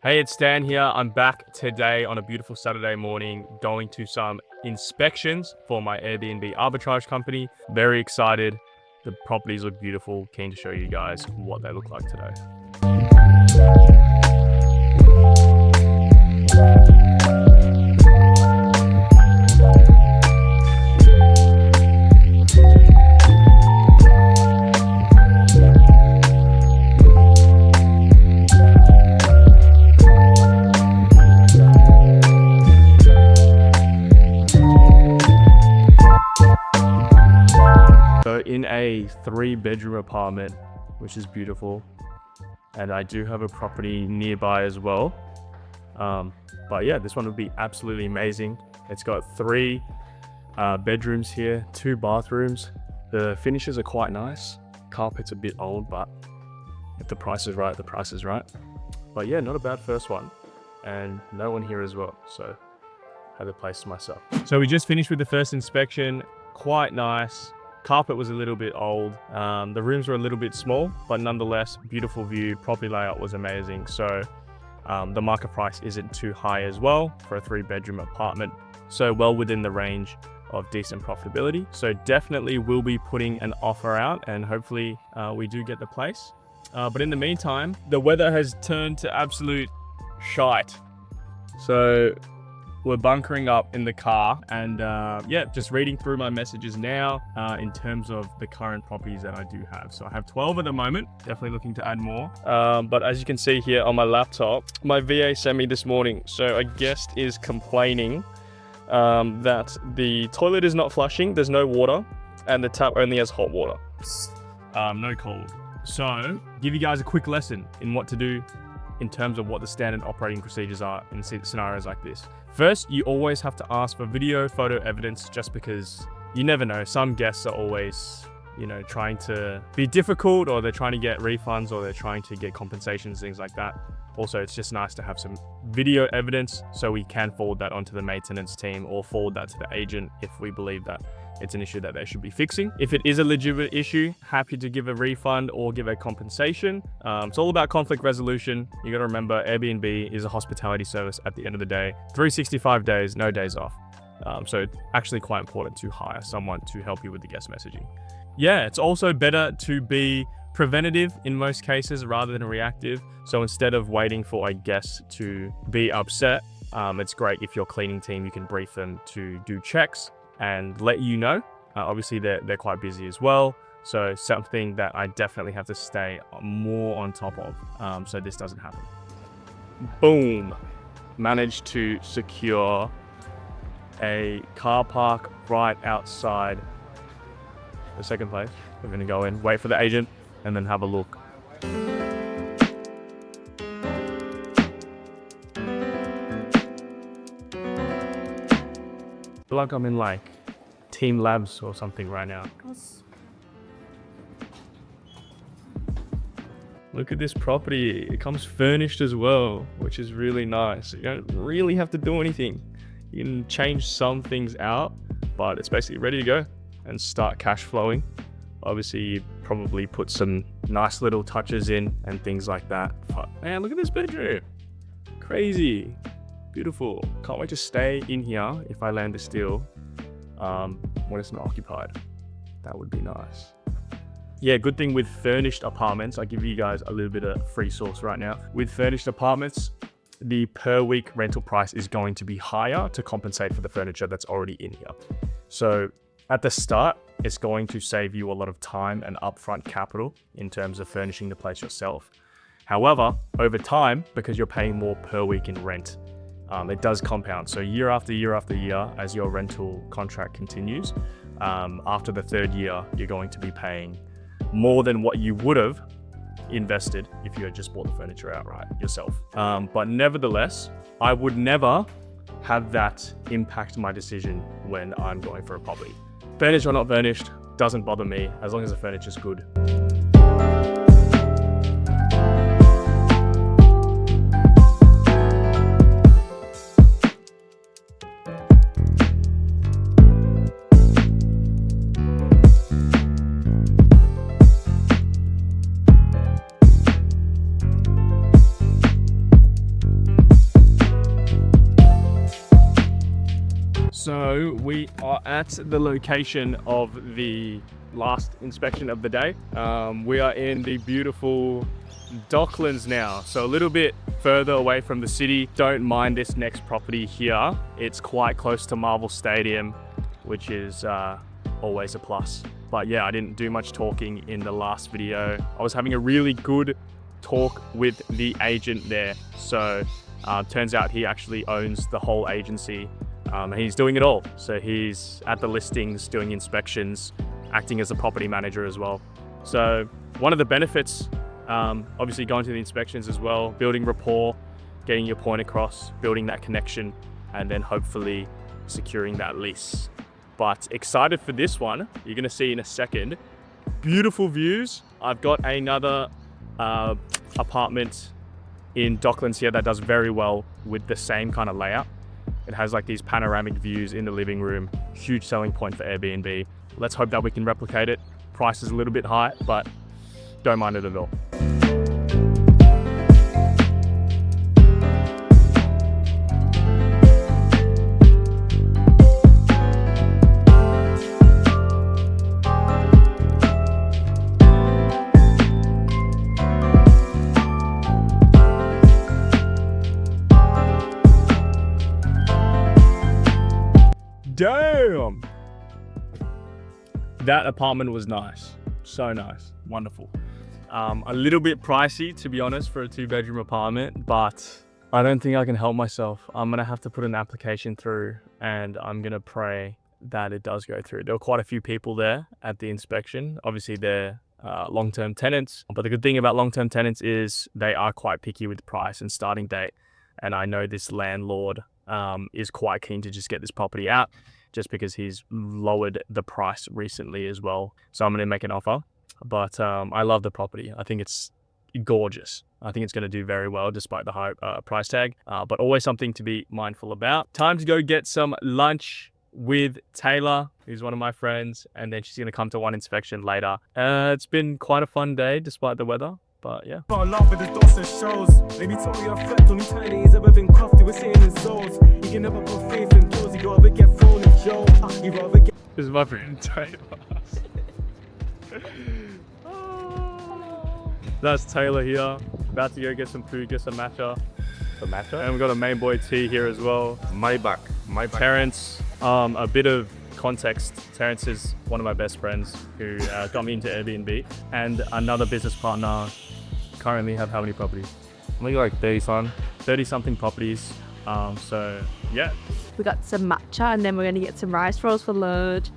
Hey, it's Stan here. I'm back today on a beautiful Saturday morning going to some inspections for my Airbnb Arbitrage company. Very excited. The properties look beautiful. Keen to show you guys what they look like today. So in a 3-bedroom apartment, which is beautiful, and I do have a property nearby as well. But yeah, this one would be absolutely amazing. It's got 3 bedrooms here, 2 bathrooms. The finishes are quite nice. Carpet's a bit old, but if the price is right, the price is right. But yeah, not a bad first one, and no one here as well, so I had the place to myself. So we just finished with the first inspection. Quite nice. Carpet was a little bit old. The rooms were a little bit small, but nonetheless, beautiful view. Property layout was amazing. So the market price isn't too high as well for a 3-bedroom apartment. So well within the range of decent profitability. So definitely will be putting an offer out, and hopefully we do get the place. But in the meantime, the weather has turned to absolute shite. So we're bunkering up in the car, and yeah, just reading through my messages now in terms of the current properties that I do have. So I have 12 at the moment, definitely looking to add more. But as you can see here on my laptop, my VA sent me this morning. So a guest is complaining that the toilet is not flushing, there's no water, and the tap only has hot water, no cold. So give you guys a quick lesson in what to do in terms of what the standard operating procedures are in scenarios like this. First, you always have to ask for video, photo evidence, just because you never know. Some guests are always, trying to be difficult, or they're trying to get refunds, or they're trying to get compensations, things like that. Also, it's just nice to have some video evidence so we can forward that onto the maintenance team or forward that to the agent if we believe that it's an issue that they should be fixing. If it is a legitimate issue, happy to give a refund or give a compensation. It's all about conflict resolution. You got to remember, Airbnb is a hospitality service at the end of the day. 365 days, no days off. So it's actually quite important to hire someone to help you with the guest messaging. Yeah, it's also better to be preventative in most cases rather than reactive. So instead of waiting for a guest to be upset, it's great if your cleaning team, you can brief them to do checks and let you know. Obviously, they're quite busy as well. So something that I definitely have to stay more on top of so this doesn't happen. Boom. Managed to secure a car park right outside the second place. We're going to go in, wait for the agent, and then have a look. I feel like I'm in like Team Labs or something right now. Look at this property. It comes furnished as well, which is really nice. You don't really have to do anything. You can change some things out, but it's basically ready to go and start cash flowing. Obviously, you probably put some nice little touches in and things like that. But man, look at this bedroom. Crazy. Beautiful. Can't wait to stay in here if I land this deal when it's not occupied. That would be nice. Yeah, good thing with furnished apartments, I'll give you guys a little bit of free sauce right now. With furnished apartments, the per week rental price is going to be higher to compensate for the furniture that's already in here. So at the start, it's going to save you a lot of time and upfront capital in terms of furnishing the place yourself. However, over time, because you're paying more per week in rent, it does compound. So year after year after year, as your rental contract continues, after the 3rd year, you're going to be paying more than what you would have invested if you had just bought the furniture outright yourself. But nevertheless, I would never have that impact my decision when I'm going for a property. Furnished or not furnished, doesn't bother me as long as the furniture's good. So we are at the location of the last inspection of the day. We are in the beautiful Docklands now, so a little bit further away from the city. Don't mind this next property here. It's quite close to Marvel Stadium, which is always a plus. But yeah, I didn't do much talking in the last video. I was having a really good talk with the agent there. So turns out he actually owns the whole agency. He's doing it all. So he's at the listings, doing inspections, acting as a property manager as well. So one of the benefits, obviously going to the inspections as well, building rapport, getting your point across, building that connection, and then hopefully securing that lease. But excited for this one. You're gonna see in a second. Beautiful views. I've got another apartment in Docklands here that does very well with the same kind of layout. It has like these panoramic views in the living room. Huge selling point for Airbnb. Let's hope that we can replicate it. Price is a little bit high, but don't mind it at all. Damn! That apartment was nice. So nice. Wonderful. A little bit pricey, to be honest, for a 2-bedroom apartment, but I don't think I can help myself. I'm gonna have to put an application through and I'm gonna pray that it does go through. There were quite a few people there at the inspection. Obviously, they're long-term tenants, but the good thing about long-term tenants is they are quite picky with price and starting date. And I know this landlord is quite keen to just get this property out just because he's lowered the price recently as well. So I'm going to make an offer, but I love the property. I think it's gorgeous. I think it's going to do very well despite the high price tag, but always something to be mindful about. Time to go get some lunch with Taylor, who's one of my friends, and then she's going to come to one inspection later. It's been quite a fun day despite the weather. But yeah. Love with the Dawson shows. Let me tell you, reflect on eternity. He's ever been crafty, we're seeing his souls. You can never put faith in Jules. You rather get thrown in jail. You rather get. This is my friend Taylor. That's Taylor here. About to go get some food, get some matcha. Some matcha? And we've got a main boy tea here as well. My back. Terrence, a bit of context. Terrence is one of my best friends who got me into Airbnb, and another business partner. Currently have how many properties? Maybe like 30 something properties. So yeah. We got some matcha and then we're gonna get some rice rolls for lunch.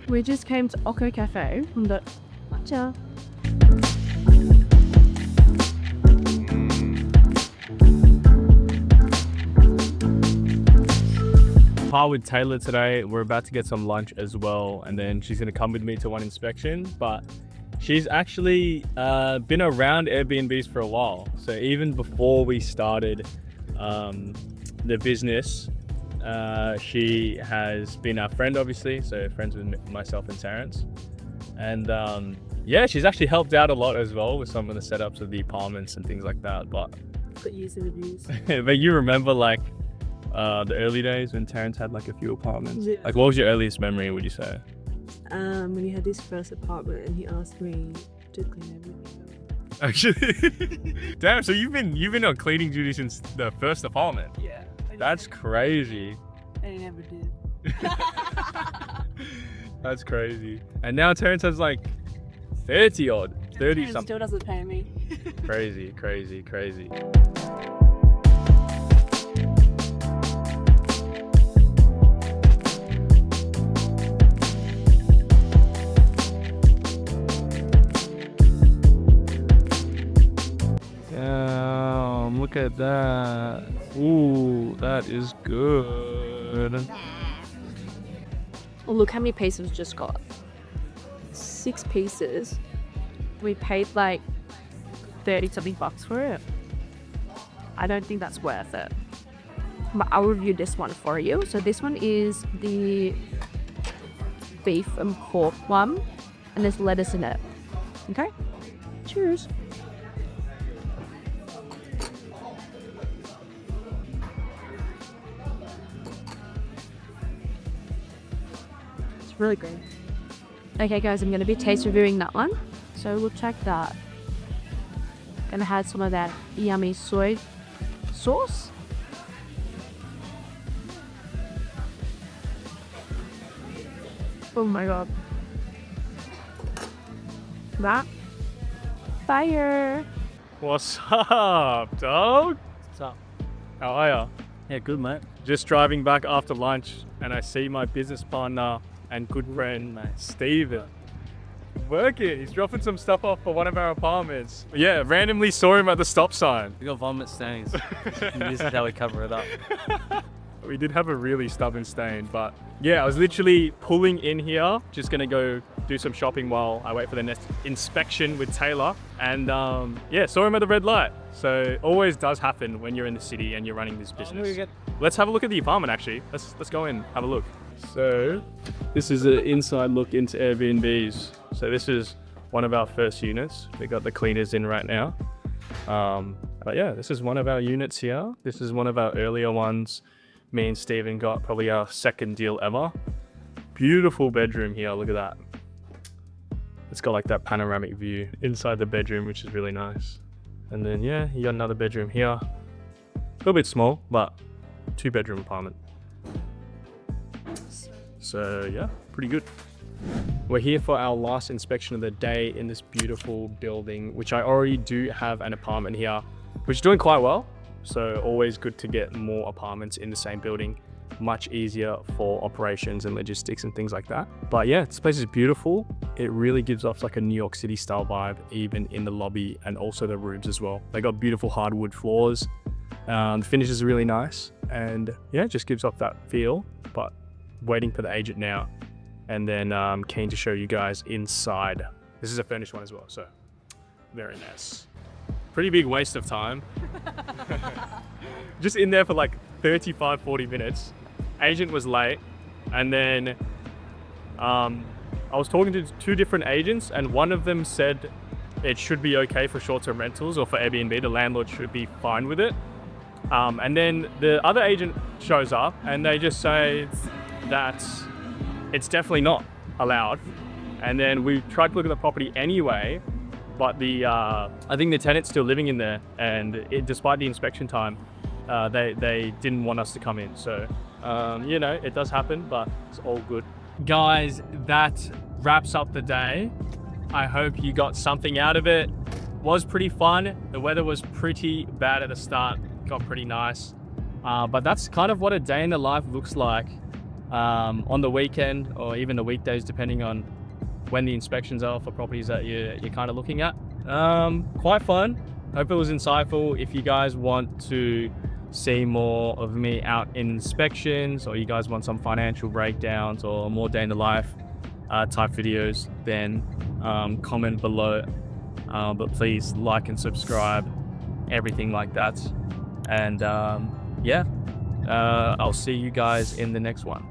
We just came to Oko Cafe and got matcha. Par with Taylor today. We're about to get some lunch as well, and then she's gonna come with me to one inspection. But she's actually been around Airbnbs for a while. So even before we started the business, she has been our friend, obviously. So friends with myself and Terrence, and yeah, she's actually helped out a lot as well with some of the setups of the apartments and things like that. But Got used to the views. but you remember like the early days when Terrence had like a few apartments? Yeah. Like what was your earliest memory, would you say? When he had his first apartment and he asked me to clean everything up. Actually, damn. So you've been on cleaning duty since the first apartment. Yeah. That's crazy. And he never did. That's crazy. And now Terrence has like 30 odd, 30 He something. still doesn't pay me. Crazy. Damn, look at that. Ooh, that is good. Look how many pieces we just got. 6 pieces. We paid like 30 something bucks for it. I don't think that's worth it. But I'll review this one for you. So this one is the beef and pork one, and there's lettuce in it. Okay? Cheers. It's really good. Okay, guys, I'm going to be taste reviewing that one. So we'll check that. Gonna have some of that yummy soy sauce. Oh my god. That fire. What's up, dog? What's up? How are ya? Yeah, good, mate. Just driving back after lunch, and I see my business partner and good friend, Steven. Working. He's dropping some stuff off for one of our apartments. Yeah, randomly saw him at the stop sign. We got vomit stains. This is how we cover it up. We did have a really stubborn stain, but yeah, I was literally pulling in here, just gonna go do some shopping while I wait for the next inspection with Taylor. And yeah, saw him at the red light. So always does happen when you're in the city and you're running this business. Let's have a look at the apartment actually. Let's go in, have a look. So this is an inside look into Airbnbs. So this is one of our first units. We got the cleaners in right now. But yeah, this is one of our units here. This is one of our earlier ones. Me and Steven got probably our second deal ever. Beautiful bedroom here, look at that. It's got like that panoramic view inside the bedroom, which is really nice. And then yeah, you got another bedroom here. A little bit small, but 2-bedroom apartment. So yeah, pretty good. We're here for our last inspection of the day in this beautiful building, which I already do have an apartment here, which is doing quite well. So always good to get more apartments in the same building. Much easier for operations and logistics and things like that. But yeah, this place is beautiful. It really gives off like a New York City style vibe, even in the lobby and also the rooms as well. They got beautiful hardwood floors. The finish is really nice. And yeah, it just gives off that feel, but waiting for the agent now. And then keen to show you guys inside. This is a furnished one as well, so very nice. Pretty big waste of time. Just in there for like 35-40 minutes. Agent was late, and then I was talking to 2 different agents, and one of them said it should be okay for short-term rentals or for Airbnb. The landlord should be fine with it. And then the other agent shows up and they just say that it's definitely not allowed. And then we tried to look at the property anyway, but I think the tenant's still living in there, and despite the inspection time, they didn't want us to come in. So, you know, it does happen, but it's all good. Guys, that wraps up the day. I hope you got something out of it. Was pretty fun. The weather was pretty bad at the start. Got pretty nice. But that's kind of what a day in the life looks like on the weekend or even the weekdays, depending on when the inspections are for properties that you're kind of looking at. Quite fun. Hope it was insightful. If you guys want to see more of me out in inspections, or you guys want some financial breakdowns or more day in the life type videos, then comment below. But please like and subscribe, everything like that. And yeah, I'll see you guys in the next one.